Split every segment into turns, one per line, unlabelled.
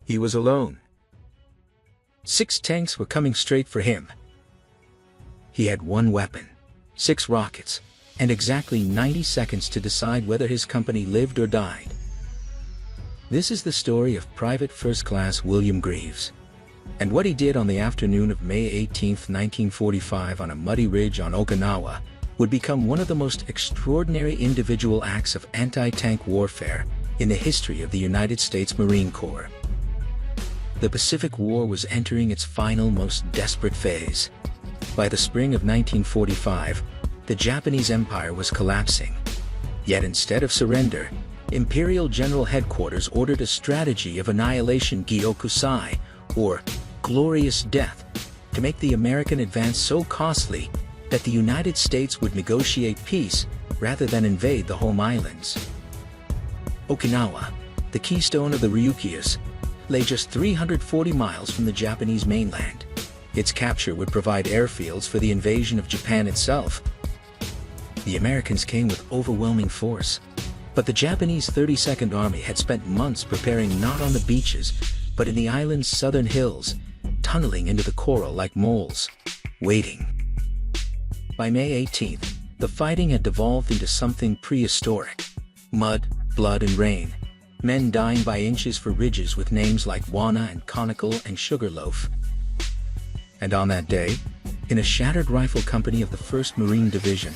He was alone. 6 tanks were coming straight for him. He had one weapon, 6 rockets, and exactly 90 seconds to decide whether his company lived or died. This is the story of Private First Class William Greaves, and what he did on the afternoon of May 18, 1945 on a muddy ridge on Okinawa would become one of the most extraordinary individual acts of anti-tank warfare in the history of the United States Marine Corps. The Pacific War was entering its final, most desperate phase. By the spring of 1945, the Japanese Empire was collapsing. Yet instead of surrender, Imperial General Headquarters ordered a strategy of annihilation, Gyokusai, or glorious death, to make the American advance so costly that the United States would negotiate peace rather than invade the home islands. Okinawa, the keystone of the Ryukyus, lay just 340 miles from the Japanese mainland. Its capture would provide airfields for the invasion of Japan itself. The Americans came with overwhelming force, but the Japanese 32nd Army had spent months preparing not on the beaches, but in the island's southern hills, tunneling into the coral like moles, waiting. By May 18th, the fighting had devolved into something prehistoric. Mud, blood and rain. Men dying by inches for ridges with names like Wana and Conical and Sugarloaf. And on that day, in a shattered rifle company of the 1st Marine Division,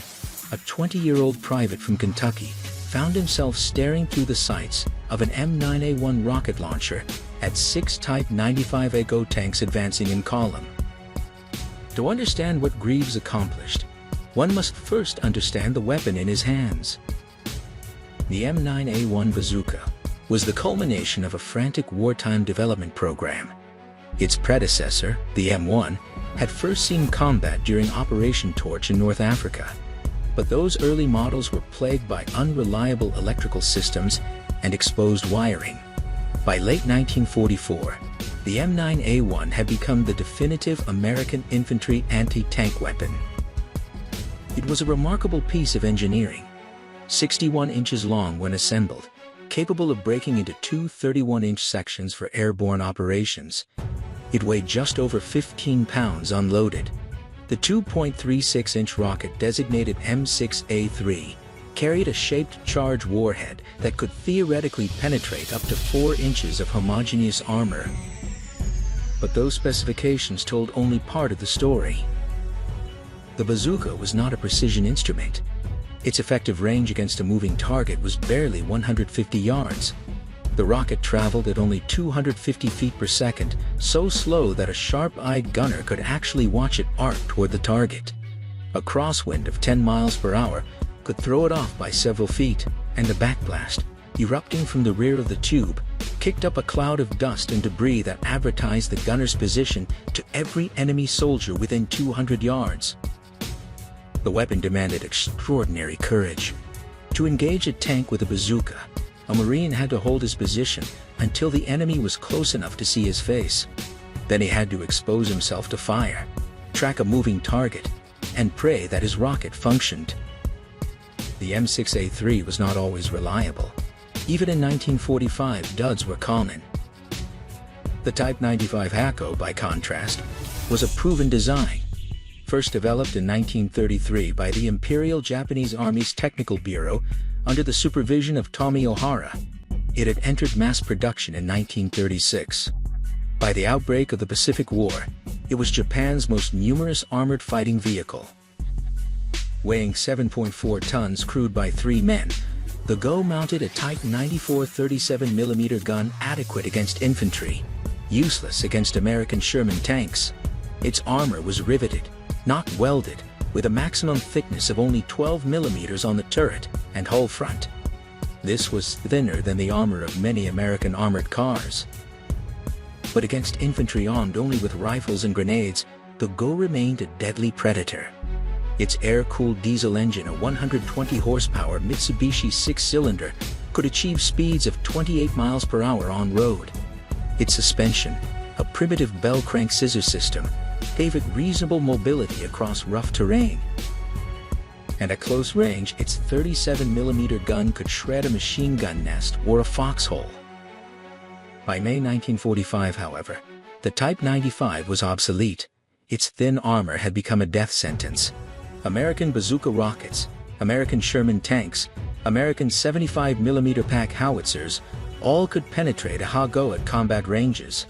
a 20-year-old private from Kentucky found himself staring through the sights of an M9A1 rocket launcher at 6 Type 95 Echo tanks advancing in column. To understand what Greaves accomplished, one must first understand the weapon in his hands. The M9A1 Bazooka was the culmination of a frantic wartime development program. Its predecessor, the M1, had first seen combat during Operation Torch in North Africa. But those early models were plagued by unreliable electrical systems and exposed wiring. By late 1944, the M9A1 had become the definitive American infantry anti-tank weapon. It was a remarkable piece of engineering, 61 inches long when assembled, capable of breaking into 2 31-inch sections for airborne operations. It weighed just over 15 pounds unloaded. The 2.36-inch rocket, designated M6A3, carried a shaped charge warhead that could theoretically penetrate up to 4 inches of homogeneous armor. But those specifications told only part of the story. The bazooka was not a precision instrument. Its effective range against a moving target was barely 150 yards. The rocket traveled at only 250 feet per second, so slow that a sharp-eyed gunner could actually watch it arc toward the target. A crosswind of 10 miles per hour could throw it off by several feet, and a backblast, erupting from the rear of the tube, kicked up a cloud of dust and debris that advertised the gunner's position to every enemy soldier within 200 yards. The weapon demanded extraordinary courage. To engage a tank with a bazooka, a Marine had to hold his position until the enemy was close enough to see his face. Then he had to expose himself to fire, track a moving target, and pray that his rocket functioned. The M6A3 was not always reliable. Even in 1945, duds were common. The Type 95 Hako, by contrast, was a proven design. First developed in 1933 by the Imperial Japanese Army's Technical Bureau under the supervision of Tommy Ohara, it had entered mass production in 1936. By the outbreak of the Pacific War, it was Japan's most numerous armored fighting vehicle. Weighing 7.4 tons, crewed by 3 men, the Go mounted a Type 94 37mm gun adequate against infantry, useless against American Sherman tanks. Its armor was riveted, not welded, with a maximum thickness of only 12 millimeters on the turret and hull front. This was thinner than the armor of many American armored cars. But against infantry armed only with rifles and grenades, the Go remained a deadly predator. Its air-cooled diesel engine, a 120 horsepower Mitsubishi 6-cylinder, could achieve speeds of 28 miles per hour on road. Its suspension, a primitive bell crank scissor system, gave it reasonable mobility across rough terrain. And at close range, its 37mm gun could shred a machine gun nest or a foxhole. By May 1945, however, the Type 95 was obsolete. Its thin armor had become a death sentence. American Bazooka rockets, American Sherman tanks, American 75mm pack howitzers, all could penetrate a ha-go at combat ranges.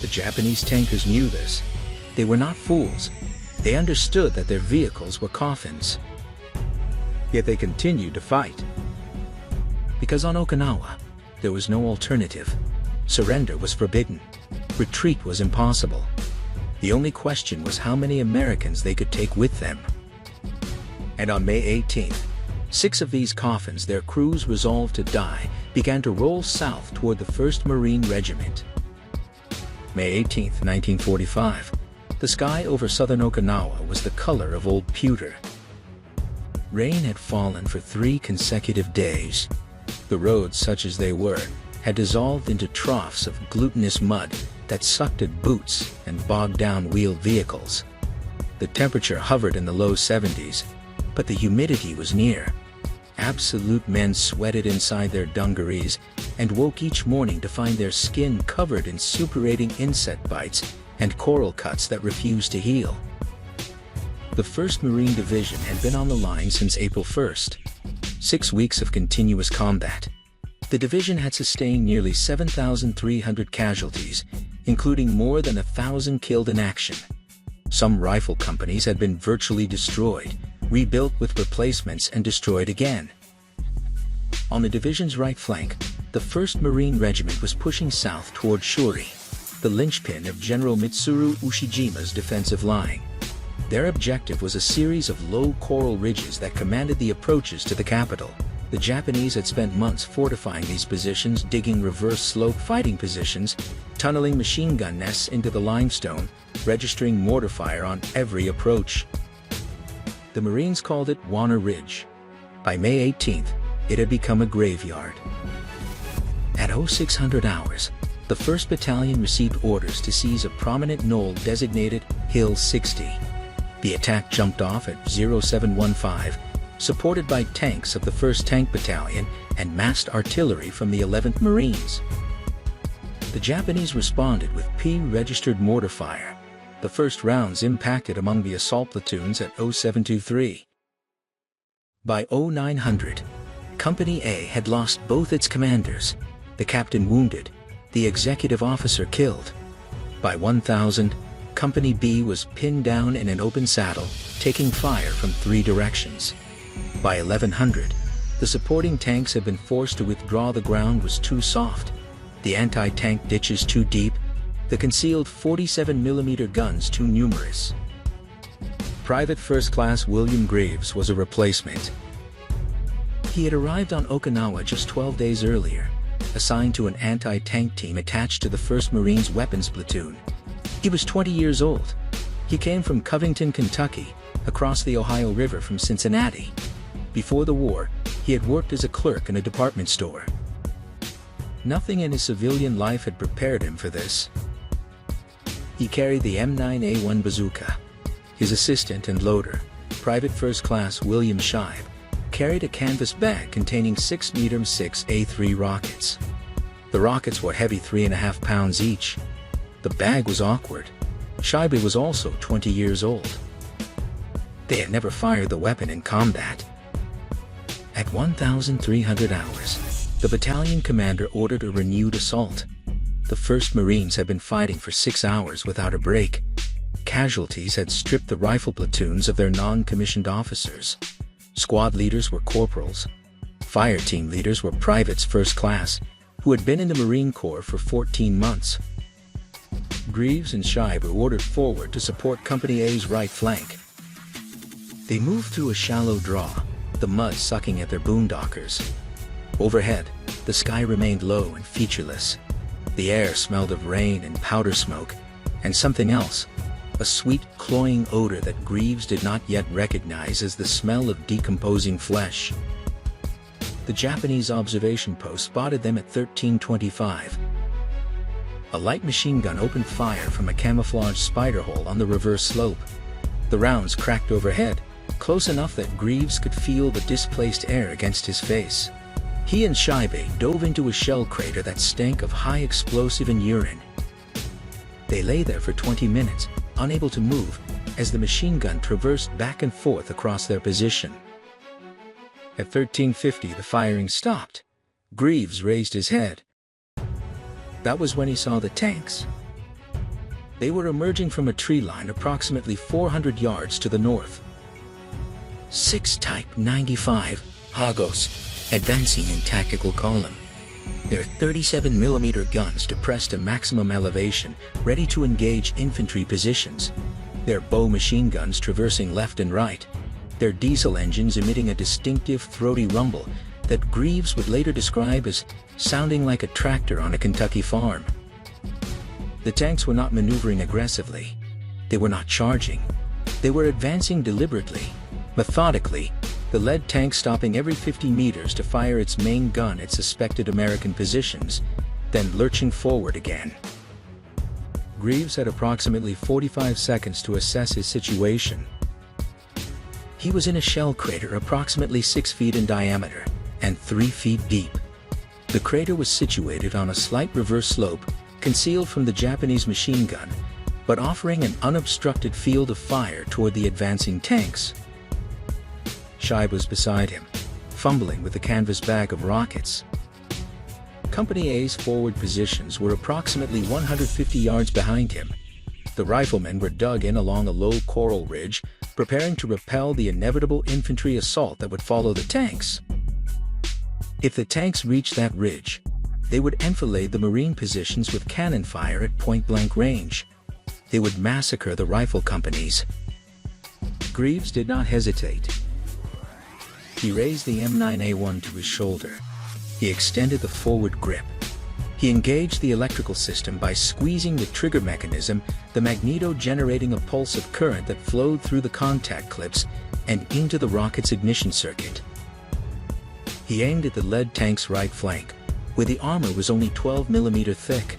The Japanese tankers knew this. They were not fools. They understood that their vehicles were coffins. Yet they continued to fight. Because on Okinawa, there was no alternative. Surrender was forbidden. Retreat was impossible. The only question was how many Americans they could take with them. And on May 18th, 6 of these coffins, their crews resolved to die, began to roll south toward the 1st Marine Regiment. May 18th, 1945, the sky over southern Okinawa was the color of old pewter. Rain had fallen for 3 consecutive days. The roads, such as they were, had dissolved into troughs of glutinous mud that sucked at boots and bogged down wheeled vehicles. The temperature hovered in the low 70s, but the humidity was near. Absolute men sweated inside their dungarees and woke each morning to find their skin covered in suppurating insect bites and coral cuts that refused to heal. The 1st Marine Division had been on the line since April 1st. 6 weeks of continuous combat. The division had sustained nearly 7,300 casualties, including more than 1,000 killed in action. Some rifle companies had been virtually destroyed, rebuilt with replacements and destroyed again. On the division's right flank, the 1st Marine Regiment was pushing south toward Shuri, the linchpin of General Mitsuru Ushijima's defensive line. Their objective was a series of low coral ridges that commanded the approaches to the capital. The Japanese had spent months fortifying these positions, digging reverse slope fighting positions, tunneling machine gun nests into the limestone, registering mortar fire on every approach. The Marines called it Warner Ridge. By May 18th, it had become a graveyard. At 0600 hours, the 1st Battalion received orders to seize a prominent knoll designated Hill 60. The attack jumped off at 0715, supported by tanks of the 1st Tank Battalion and massed artillery from the 11th Marines. The Japanese responded with P-registered mortar fire. The first rounds impacted among the assault platoons at 0723. By 0900, Company A had lost both its commanders, the captain wounded, the executive officer killed. By 1000, Company B was pinned down in an open saddle, taking fire from 3 directions. By 1100, the supporting tanks had been forced to withdraw. The ground was too soft, the anti-tank ditches too deep, the concealed 47mm guns too numerous. Private First Class William Greaves was a replacement. He had arrived on Okinawa just 12 days earlier, assigned to an anti-tank team attached to the 1st Marines Weapons Platoon. He was 20 years old. He came from Covington, Kentucky, across the Ohio River from Cincinnati. Before the war, he had worked as a clerk in a department store. Nothing in his civilian life had prepared him for this. He carried the M9A1 bazooka. His assistant and loader, Private First Class William Shibe, carried a canvas bag containing 6m6 A3 rockets. The rockets were heavy 3.5 pounds each. The bag was awkward. Shibe was also 20 years old. They had never fired the weapon in combat. At 1,300 hours, the battalion commander ordered a renewed assault. The 1st Marines had been fighting for 6 hours without a break. Casualties had stripped the rifle platoons of their non-commissioned officers. Squad leaders were corporals. Fire team leaders were privates first class, who had been in the Marine Corps for 14 months. Greaves and Shibe were ordered forward to support Company A's right flank. They moved through a shallow draw, the mud sucking at their boondockers. Overhead, the sky remained low and featureless. The air smelled of rain and powder smoke, and something else, a sweet, cloying odor that Greaves did not yet recognize as the smell of decomposing flesh. The Japanese observation post spotted them at 1325. A light machine gun opened fire from a camouflaged spider hole on the reverse slope. The rounds cracked overhead, close enough that Greaves could feel the displaced air against his face. He and Shibe dove into a shell crater that stank of high explosive and urine. They lay there for 20 minutes, unable to move, as the machine gun traversed back and forth across their position. At 1350 the firing stopped. Greaves raised his head. That was when he saw the tanks. They were emerging from a tree line approximately 400 yards to the north. 6 Type 95 Hagos, advancing in tactical column. Their 37mm guns depressed to maximum elevation, ready to engage infantry positions. Their bow machine guns traversing left and right. Their diesel engines emitting a distinctive throaty rumble that Greaves would later describe as sounding like a tractor on a Kentucky farm. The tanks were not maneuvering aggressively. They were not charging. They were advancing deliberately, methodically, the lead tank stopping every 50 meters to fire its main gun at suspected American positions, then lurching forward again. Greaves had approximately 45 seconds to assess his situation. He was in a shell crater approximately 6 feet in diameter and 3 feet deep. The crater was situated on a slight reverse slope, concealed from the Japanese machine gun, but offering an unobstructed field of fire toward the advancing tanks. Shibe was beside him, fumbling with the canvas bag of rockets. Company A's forward positions were approximately 150 yards behind him. The riflemen were dug in along a low coral ridge, preparing to repel the inevitable infantry assault that would follow the tanks. If the tanks reached that ridge, they would enfilade the Marine positions with cannon fire at point-blank range. They would massacre the rifle companies. Greaves did not hesitate. He raised the M9A1 to his shoulder. He extended the forward grip. He engaged the electrical system by squeezing the trigger mechanism, the magneto generating a pulse of current that flowed through the contact clips and into the rocket's ignition circuit. He aimed at the lead tank's right flank, where the armor was only 12mm thick.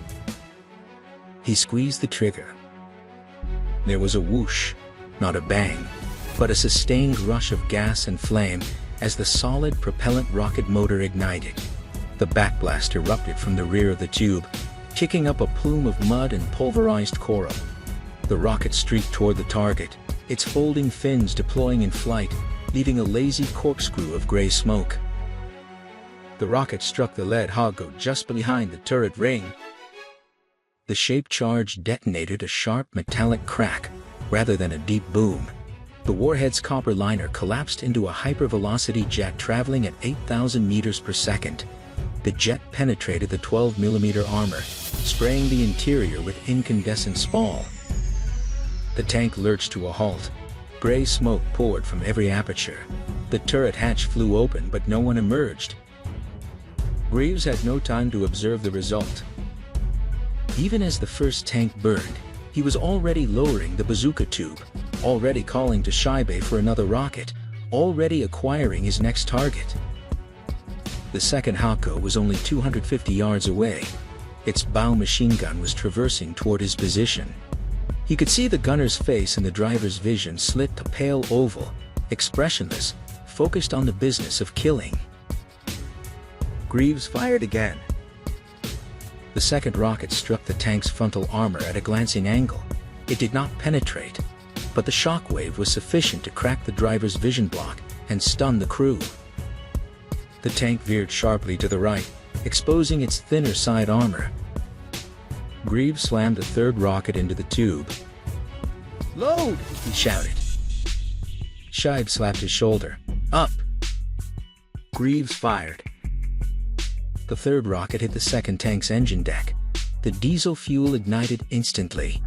He squeezed the trigger. There was a whoosh, not a bang, but a sustained rush of gas and flame as the solid propellant rocket motor ignited. The backblast erupted from the rear of the tube, kicking up a plume of mud and pulverized coral. The rocket streaked toward the target, its folding fins deploying in flight, leaving a lazy corkscrew of gray smoke. The rocket struck the lead Hago just behind the turret ring. The shaped charge detonated a sharp metallic crack, rather than a deep boom. The warhead's copper liner collapsed into a hypervelocity jet traveling at 8,000 meters per second. The jet penetrated the 12mm armor, spraying the interior with incandescent spall. The tank lurched to a halt. Gray smoke poured from every aperture. The turret hatch flew open, but no one emerged. Greaves had no time to observe the result. Even as the first tank burned, he was already lowering the bazooka tube, already calling to Shibe for another rocket, already acquiring his next target. The second Hako was only 250 yards away. Its bow machine gun was traversing toward his position. He could see the gunner's face, and the driver's vision slit to pale oval, expressionless, focused on the business of killing. Greaves fired again. The second rocket struck the tank's frontal armor at a glancing angle. It did not penetrate, but the shockwave was sufficient to crack the driver's vision block and stun the crew. The tank veered sharply to the right, exposing its thinner side armor. Greaves slammed a third rocket into the tube. "Load!" he shouted. Shibe slapped his shoulder. "Up!" Greaves fired. The third rocket hit the second tank's engine deck. The diesel fuel ignited instantly.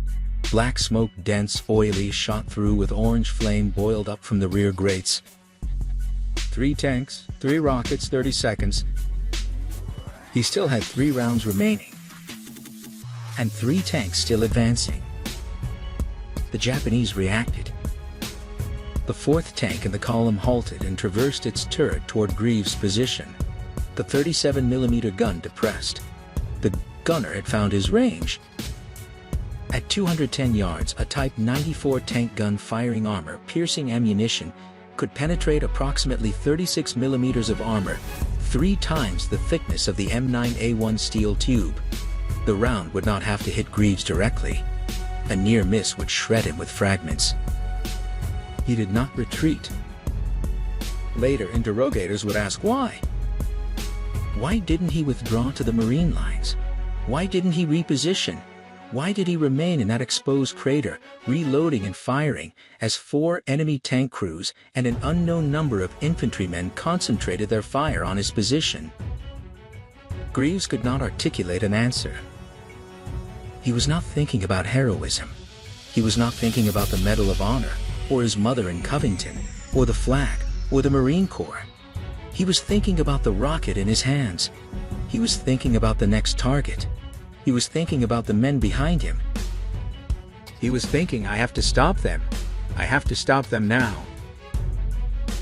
Black smoke, dense, oily, shot through with orange flame boiled up from the rear grates. 3 tanks, 3 rockets, 30 seconds. He still had 3 rounds remaining. And 3 tanks still advancing. The Japanese reacted. The 4th tank in the column halted and traversed its turret toward Greaves' position. The 37mm gun depressed. The gunner had found his range. At 210 yards, a Type 94 tank gun firing armor-piercing ammunition could penetrate approximately 36mm of armor, 3 times the thickness of the M9A1 steel tube. The round would not have to hit Greaves directly. A near miss would shred him with fragments. He did not retreat. Later, interrogators would ask why. Why didn't he withdraw to the Marine lines? Why didn't he reposition? Why did he remain in that exposed crater, reloading and firing, as 4 enemy tank crews and an unknown number of infantrymen concentrated their fire on his position? Greaves could not articulate an answer. He was not thinking about heroism. He was not thinking about the Medal of Honor, or his mother in Covington, or the flag, or the Marine Corps. He was thinking about the rocket in his hands. He was thinking about the next target. He was thinking about the men behind him. He was thinking, I have to stop them. I have to stop them now.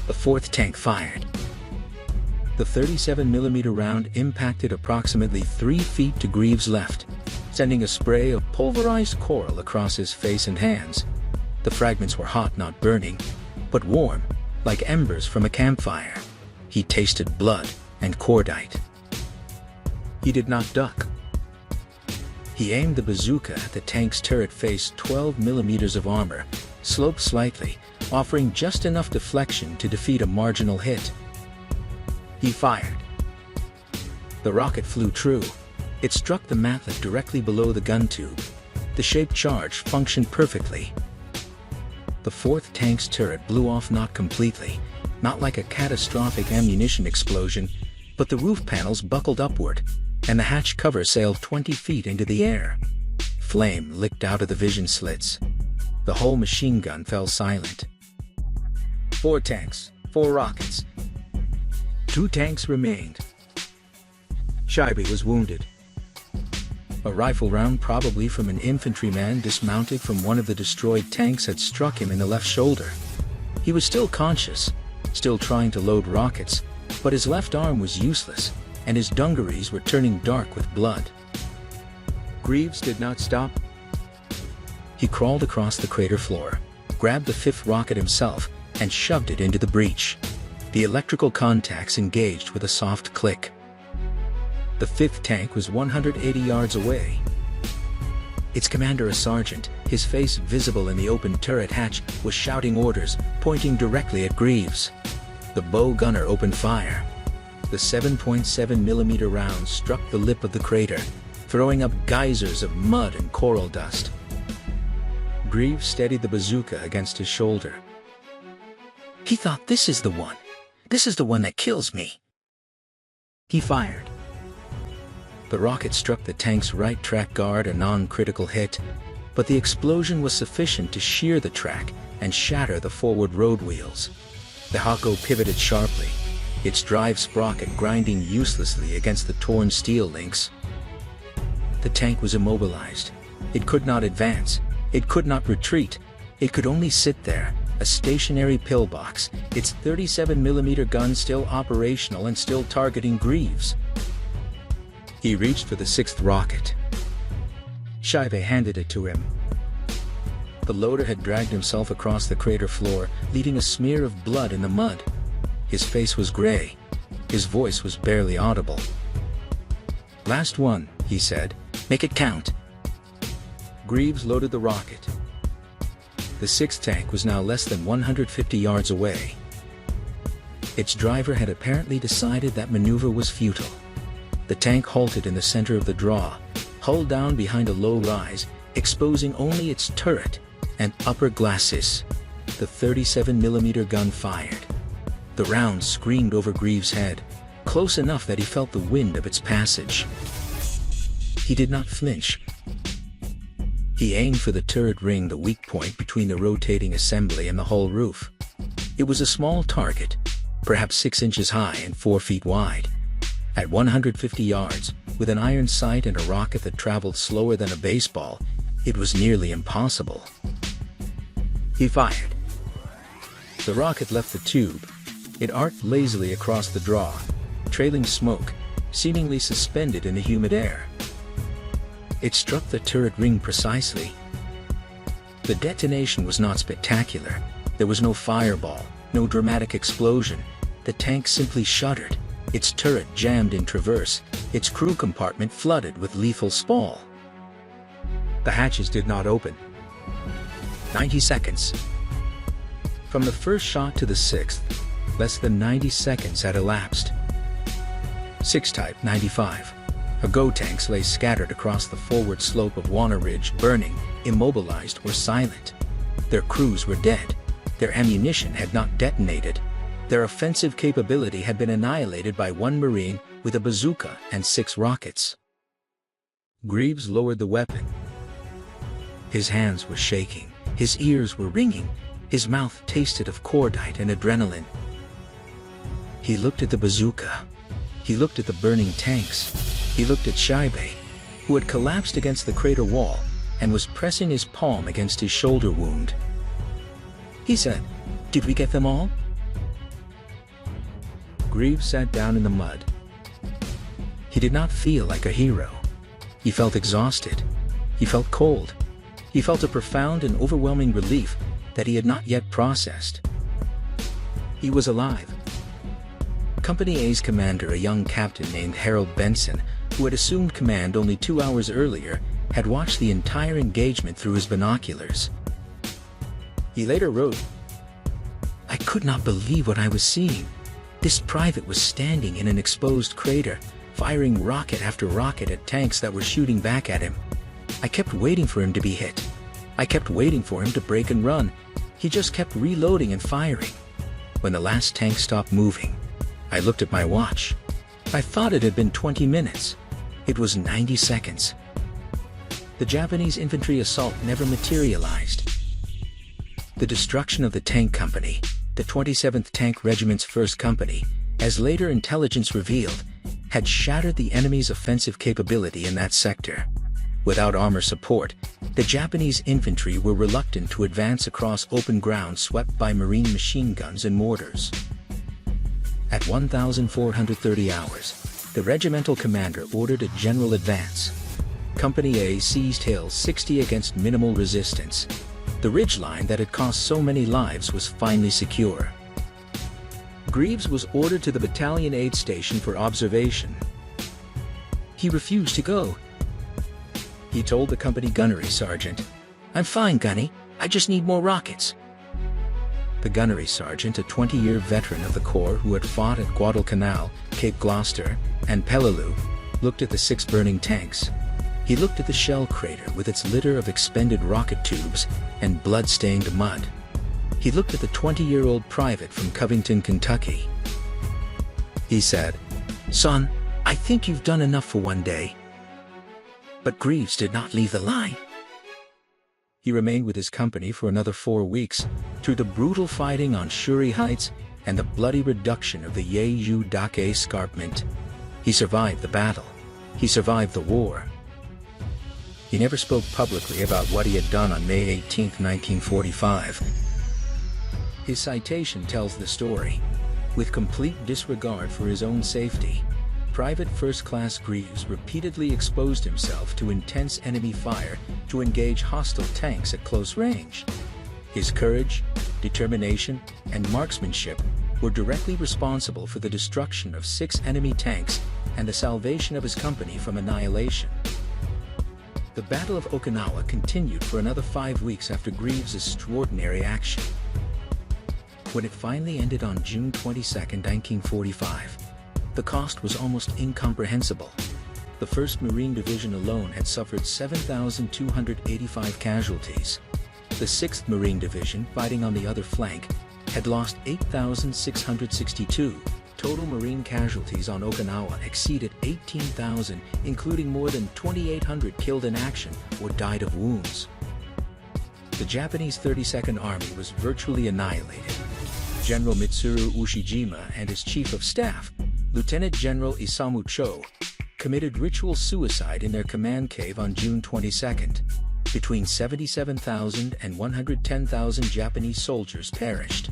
The 4th tank fired. The 37mm round impacted approximately 3 feet to Greaves' left, sending a spray of pulverized coral across his face and hands. The fragments were hot, not burning, but warm, like embers from a campfire. He tasted blood and cordite. He did not duck. He aimed the bazooka at the tank's turret face. 12mm of armor, sloped slightly, offering just enough deflection to defeat a marginal hit. He fired. The rocket flew true. It struck the matlet directly below the gun tube. The shaped charge functioned perfectly. The 4th tank's turret blew off, not completely, not like a catastrophic ammunition explosion, but the roof panels buckled upward, and the hatch cover sailed 20 feet into the air. Flame licked out of the vision slits. The whole machine gun fell silent. 4 tanks, 4 rockets. 2 tanks remained. Scheibe was wounded. A rifle round, probably from an infantryman dismounted from one of the destroyed tanks, had struck him in the left shoulder. He was still conscious, still trying to load rockets, but his left arm was useless, and his dungarees were turning dark with blood. Greaves did not stop. He crawled across the crater floor, grabbed the 5th rocket himself, and shoved it into the breach. The electrical contacts engaged with a soft click. The 5th tank was 180 yards away. Its commander, a sergeant, his face visible in the open turret hatch, was shouting orders, pointing directly at Greaves. The bow gunner opened fire. The 7.7mm round struck the lip of the crater, throwing up geysers of mud and coral dust. Greaves steadied the bazooka against his shoulder. He thought, this is the one. This is the one that kills me. He fired. The rocket struck the tank's right track guard, a non-critical hit, but the explosion was sufficient to shear the track and shatter the forward road wheels. The Hako pivoted sharply, its drive sprocket grinding uselessly against the torn steel links. The tank was immobilized. It could not advance. It could not retreat. It could only sit there, a stationary pillbox, its 37mm gun still operational and still targeting Greaves. He reached for the 6th rocket. Scheibe handed it to him. The loader had dragged himself across the crater floor, leaving a smear of blood in the mud. His face was gray. His voice was barely audible. Last one, he said. Make it count. Greaves loaded the rocket. The 6th tank was now less than 150 yards away. Its driver had apparently decided that maneuver was futile. The tank halted in the center of the draw, hull down behind a low rise, exposing only its turret and upper glacis. The 37mm gun fired. The round screamed over Greaves' head, close enough that he felt the wind of its passage. He did not flinch. He aimed for the turret ring, the weak point between the rotating assembly and the hull roof. It was a small target, perhaps 6 inches high and 4 feet wide. At 150 yards, with an iron sight and a rocket that traveled slower than a baseball, it was nearly impossible. He fired. The rocket left the tube. It arced lazily across the draw, trailing smoke, seemingly suspended in the humid air. It struck the turret ring precisely. The detonation was not spectacular. There was no fireball, no dramatic explosion. The tank simply shuddered. its turret jammed in traverse, its crew compartment flooded with lethal spall. The hatches did not open. 90 seconds. From the first shot to the sixth, less than 90 seconds had elapsed. 6 Type 95. Go tanks lay scattered across the forward slope of Wana Ridge, burning, immobilized or silent. Their crews were dead. Their ammunition had not detonated. Their offensive capability had been annihilated by one Marine with a bazooka and 6 rockets. Greaves lowered the weapon. His hands were shaking, his ears were ringing, his mouth tasted of cordite and adrenaline. He looked at the bazooka. He looked at the burning tanks. He looked at Shaibe, who had collapsed against the crater wall and was pressing his palm against his shoulder wound. He said, "Did we get them all?" Greaves sat down in the mud. He did not feel like a hero. He felt exhausted. He felt cold. He felt a profound and overwhelming relief that he had not yet processed. He was alive. Company A's commander, a young captain named Harold Benson, who had assumed command only 2 hours earlier, had watched the entire engagement through his binoculars. He later wrote, "I could not believe what I was seeing. This private was standing in an exposed crater, firing rocket after rocket at tanks that were shooting back at him. I kept waiting for him to be hit. I kept waiting for him to break and run. He just kept reloading and firing. When the last tank stopped moving, I looked at my watch. I thought it had been 20 minutes. It was 90 seconds. The Japanese infantry assault never materialized. The destruction of the tank company, the 27th Tank Regiment's 1st Company, as later intelligence revealed, had shattered the enemy's offensive capability in that sector. Without armor support, the Japanese infantry were reluctant to advance across open ground swept by Marine machine guns and mortars. At 1,430 hours, the regimental commander ordered a general advance. Company A seized Hill 60 against minimal resistance. The ridgeline that had cost so many lives was finally secure. Greaves was ordered to the battalion aid station for observation. He refused to go. He told the company gunnery sergeant, "I'm fine, Gunny. I just need more rockets." The gunnery sergeant, a 20-year veteran of the Corps who had fought at Guadalcanal, Cape Gloucester, and Peleliu, looked at the 6 burning tanks. He looked at the shell crater with its litter of expended rocket tubes and blood-stained mud. He looked at the 20-year-old private from Covington, Kentucky. He said, "Son, I think you've done enough for one day." But Greaves did not leave the line. He remained with his company for another 4 weeks, through the brutal fighting on Shuri Heights and the bloody reduction of the Yeju Dake escarpment. He survived the battle. He survived the war. He never spoke publicly about what he had done on May 18, 1945. His citation tells the story. With complete disregard for his own safety, Private First Class Greaves repeatedly exposed himself to intense enemy fire to engage hostile tanks at close range. His courage, determination, and marksmanship were directly responsible for the destruction of 6 enemy tanks and the salvation of his company from annihilation. The Battle of Okinawa continued for another 5 weeks after Greaves' extraordinary action. When it finally ended on June 22, 1945, the cost was almost incomprehensible. The 1st Marine Division alone had suffered 7,285 casualties. The 6th Marine Division, fighting on the other flank, had lost 8,662. Total Marine casualties on Okinawa exceeded 18,000, including more than 2,800 killed in action or died of wounds. The Japanese 32nd Army was virtually annihilated. General Mitsuru Ushijima and his Chief of Staff, Lieutenant General Isamu Cho, committed ritual suicide in their command cave on June 22. Between 77,000 and 110,000 Japanese soldiers perished,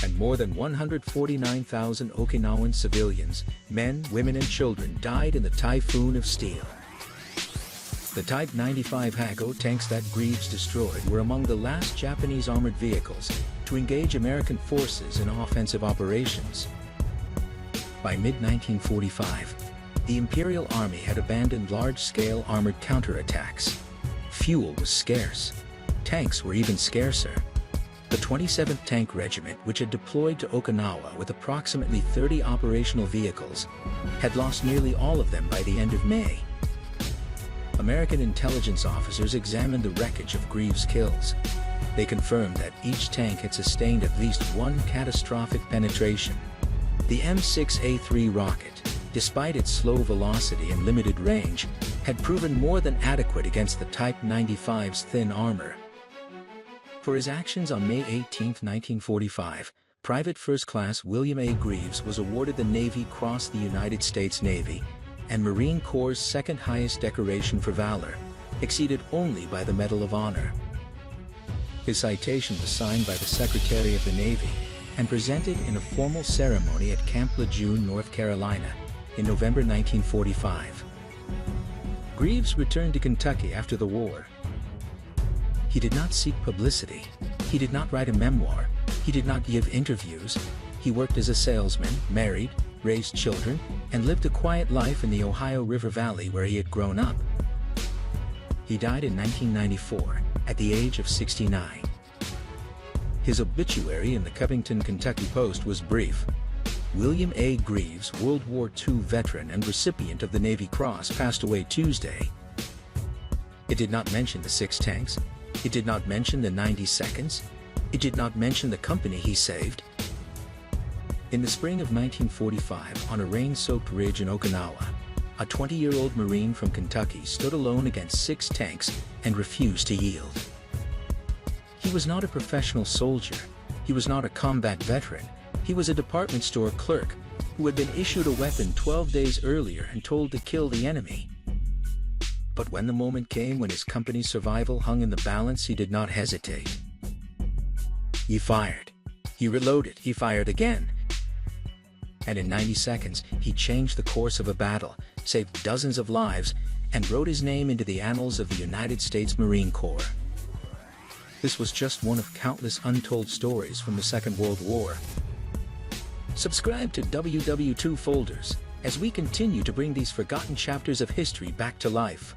and more than 149,000 Okinawan civilians, men, women, and children died in the typhoon of steel. The Type 95 Hago tanks that Greaves destroyed were among the last Japanese armored vehicles to engage American forces in offensive operations. By mid-1945, the Imperial Army had abandoned large-scale armored counterattacks. Fuel was scarce. Tanks were even scarcer. The 27th Tank Regiment, which had deployed to Okinawa with approximately 30 operational vehicles, had lost nearly all of them by the end of May. American intelligence officers examined the wreckage of Greaves' kills. They confirmed that each tank had sustained at least one catastrophic penetration. The M6A3 rocket, despite its slow velocity and limited range, had proven more than adequate against the Type 95's thin armor. For his actions on May 18, 1945, Private First Class William A. Greaves was awarded the Navy Cross of the United States Navy and Marine Corps' second highest decoration for valor, exceeded only by the Medal of Honor. His citation was signed by the Secretary of the Navy and presented in a formal ceremony at Camp Lejeune, North Carolina, in November 1945. Greaves returned to Kentucky after the war. He did not seek publicity. He did not write a memoir. He did not give interviews. He worked as a salesman, married, raised children, and lived a quiet life in the Ohio River Valley where he had grown up. He died in 1994, at the age of 69. His obituary in the Covington, Kentucky Post was brief. William A. Greaves, World War II veteran and recipient of the Navy Cross, passed away Tuesday. It did not mention the 6 tanks. It did not mention the 90 seconds. It did not mention the company he saved. In the spring of 1945, on a rain-soaked ridge in Okinawa, a 20-year-old Marine from Kentucky stood alone against 6 tanks and refused to yield. He was not a professional soldier. He was not a combat veteran. He was a department store clerk who had been issued a weapon 12 days earlier and told to kill the enemy. But when the moment came when his company's survival hung in the balance, he did not hesitate. He fired. He reloaded. He fired again. And in 90 seconds, he changed the course of a battle, saved dozens of lives, and wrote his name into the annals of the United States Marine Corps. This was just one of countless untold stories from the Second World War. Subscribe to WWII Folders as we continue to bring these forgotten chapters of history back to life.